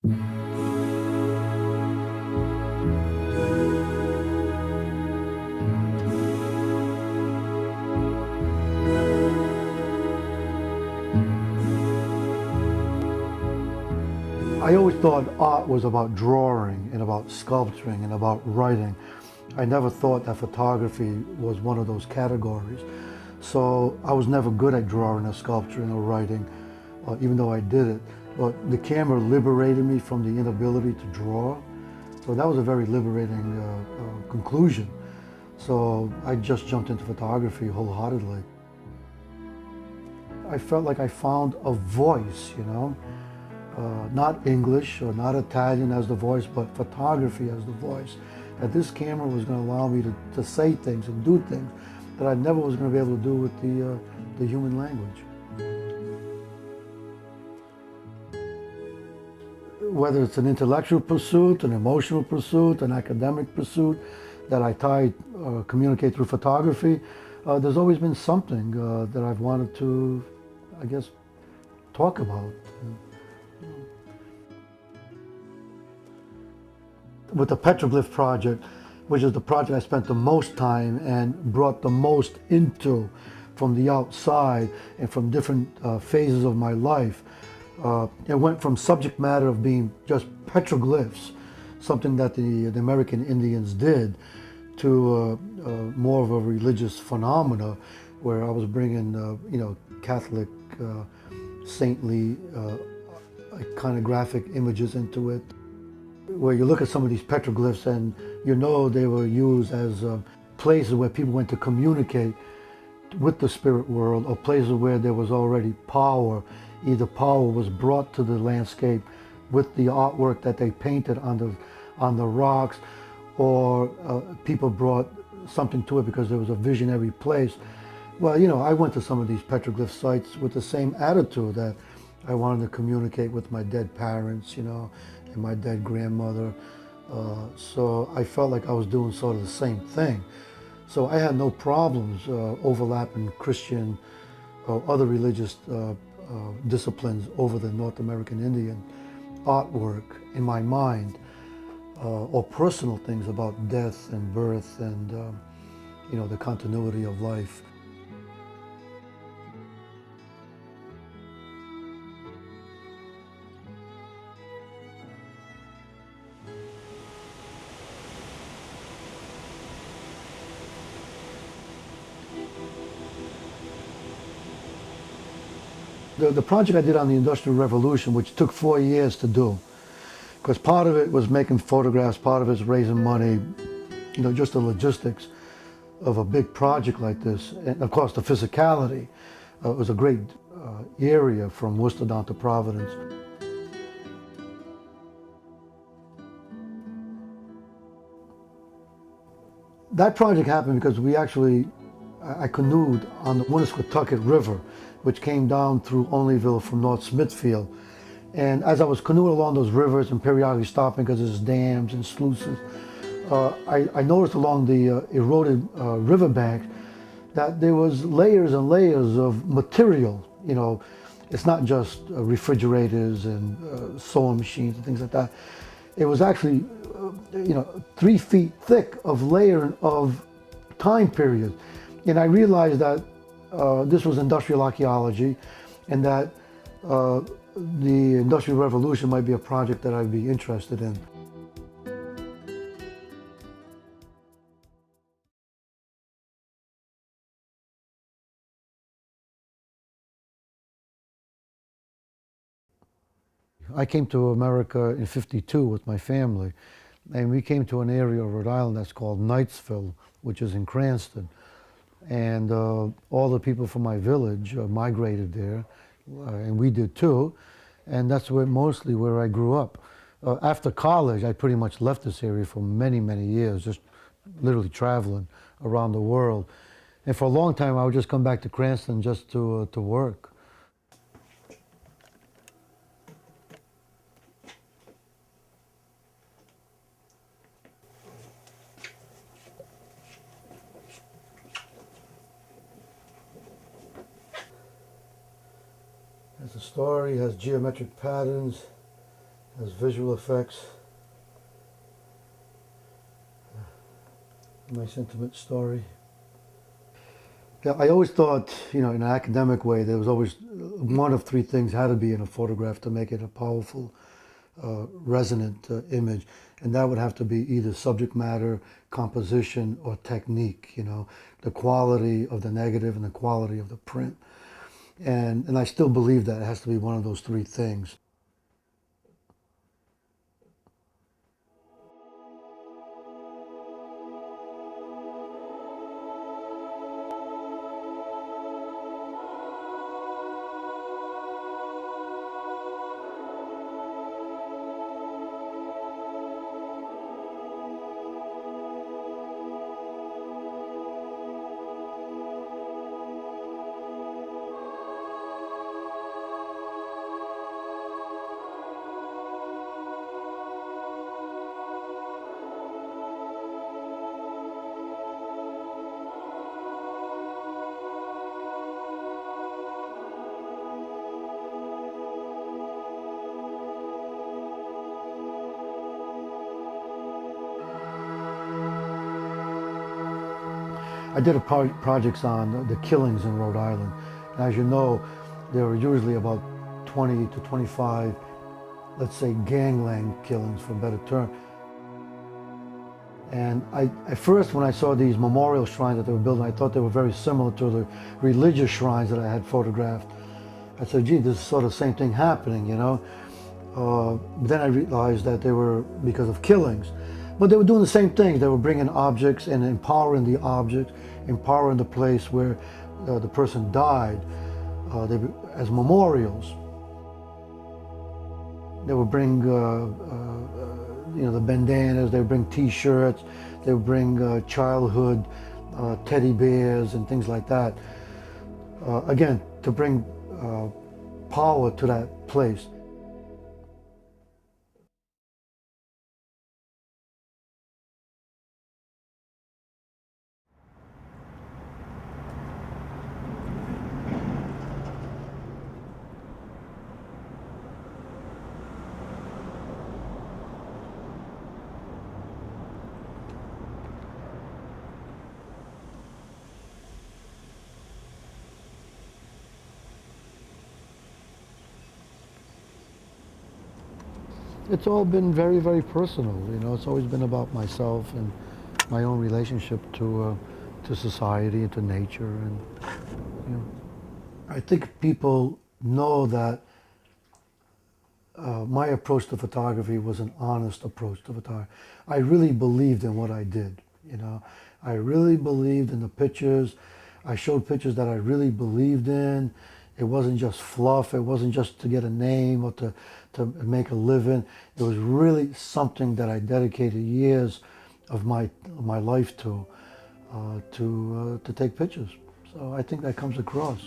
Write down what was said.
I always thought art was about drawing and about sculpturing and about writing. I never thought that photography was one of those categories. So I was never good at drawing or sculpturing or writing, even though I did it. But the camera liberated me from the inability to draw. So that was a very liberating conclusion. So I just jumped into photography wholeheartedly. I felt like I found a voice, you know. Not English or not Italian as the voice, but photography as the voice. That this camera was going to allow me to say things and do things that I never was going to be able to do with the human language. Whether it's an intellectual pursuit, an emotional pursuit, an academic pursuit that I communicate through photography, there's always been something that I've wanted to, I guess, talk about. With the Petroglyph project, which is the project I spent the most time and brought the most into from the outside and from different phases of my life. It went from subject matter of being just petroglyphs, something that the American Indians did, to more of a religious phenomena, where I was bringing, Catholic, saintly, iconographic images into it. Where you look at some of these petroglyphs and you know they were used as places where people went to communicate with the spirit world, or places where there was already power. Either power was brought to the landscape with the artwork that they painted on the rocks, or people brought something to it because there was a visionary place. Well, I went to some of these petroglyph sites with the same attitude, that I wanted to communicate with my dead parents, and my dead grandmother. So I felt like I was doing sort of the same thing. So I had no problems overlapping Christian or other religious disciplines over the North American Indian artwork in my mind, or personal things about death and birth and the continuity of life. The project I did on the Industrial Revolution, which took 4 years to do, because part of it was making photographs, part of it's raising money, just the logistics of a big project like this. And of course the physicality was a great area from Worcester down to Providence. That project happened because I canoed on the Woonasquatucket River, which came down through Onlyville from North Smithfield. And as I was canoeing along those rivers and periodically stopping because there's dams and sluices, I noticed along the eroded riverbank that there was layers and layers of material. It's not just refrigerators and sewing machines and things like that. It was actually, 3 feet thick of layering of time period. And I realized that this was industrial archaeology, and that the Industrial Revolution might be a project that I'd be interested in. I came to America in '52 with my family, and we came to an area of Rhode Island that's called Knightsville, which is in Cranston. And all the people from my village migrated there, and we did too. And that's mostly where I grew up. After college, I pretty much left this area for many, many years, just literally traveling around the world. And for a long time, I would just come back to Cranston just to work. Has a story, has geometric patterns, As visual effects, a nice intimate story. Yeah, I always thought, in an academic way, there was always one of three things had to be in a photograph to make it a powerful, resonant image, and that would have to be either subject matter, composition, or technique. The quality of the negative and the quality of the print, and I still believe that it has to be one of those three things. I did projects on the killings in Rhode Island. And as you know, there were usually about 20 to 25, let's say, gangland killings, for a better term. And at first, when I saw these memorial shrines that they were building, I thought they were very similar to the religious shrines that I had photographed. I said, gee, this is sort of the same thing happening. But then I realized that they were because of killings. But they were doing the same thing. They were bringing objects and empowering the object, empowering the place where the person died as memorials. They would bring, the bandanas. They would bring T-shirts. They would bring childhood teddy bears and things like that. Again, to bring power to that place. It's all been very, very personal. It's always been about myself and my own relationship to society and to nature. And I think people know that my approach to photography was an honest approach to photography. I really believed in what I did. I really believed in the pictures. I showed pictures that I really believed in. It wasn't just fluff. It wasn't just to get a name or to make a living. It was really something that I dedicated years of my life to take pictures. So I think that comes across.